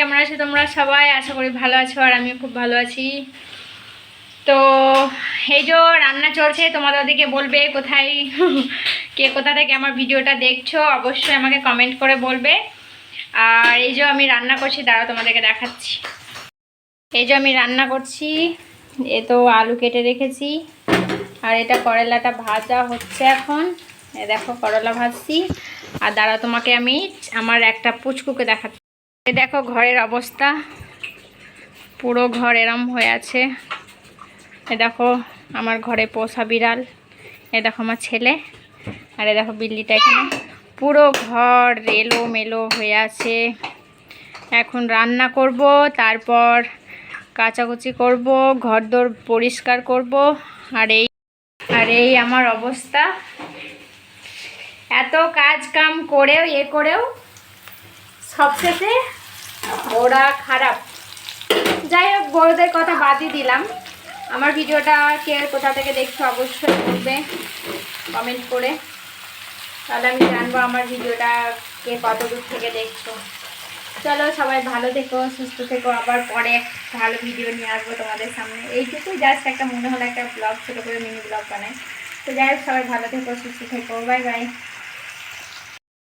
কেমন আছো তোমরা সবাই? আশা করি ভালো আছো, আর আমিও খুব ভালো আছি। তো এই যে রান্না চলছে, তোমাদের ওদিকে বলবে কোথায় কে কোথা থেকে আমার ভিডিওটা দেখছো, অবশ্যই আমাকে কমেন্ট করে বলবে। আর এই যে আমি রান্না করছি, দাঁড়াও তোমাদেরকে দেখাচ্ছি। এই যে আমি রান্না করছি, এ তো আলু কেটে রেখেছি, আর এটা করলাটা ভাজা হচ্ছে এখন। দেখো করলা ভাজছি। আর দাঁড়াও তোমাকে আমি আমার একটা পুচকুকে দেখাচ্ছি। দেখো ঘরের অবস্থা, পুরো ঘর এরম হয়ে আছে। এ দেখো আমার ঘরে পোষা বিড়াল, এ দেখো আমার ছেলে, আর এ দেখো বিল্লিটা এখানে। পুরো ঘর এলোমেলো হয়ে আছে। এখন রান্না করব, তারপর কাচাকুচি করব, ঘরদোর পরিষ্কার করব। আর এই আমার অবস্থা, এত কাজ কাম করেও করেও সবশেষে ওরা খারাপ। যাই হোক, বড়দের কথা বাদই দিলাম। আমার ভিডিওটা কে কোথা থেকে দেখছো অবশ্যই বলবে কমেন্ট করে, তাহলে আমি জানবো আমার ভিডিওটা কে কত দূর থেকে দেখছো। চলো সবাই ভালো থেকো, সুস্থ থেকো, আবার পরে ভালো ভিডিও নিয়ে আসবো তোমাদের সামনে। এইটুকুই জাস্ট একটা মনে হলো একটা ব্লগ, ছোটো করে মিনি ব্লগ বানাই। তো যাই হোক, সবাই ভালো থেকো, সুস্থ থেকো, বাই বাই।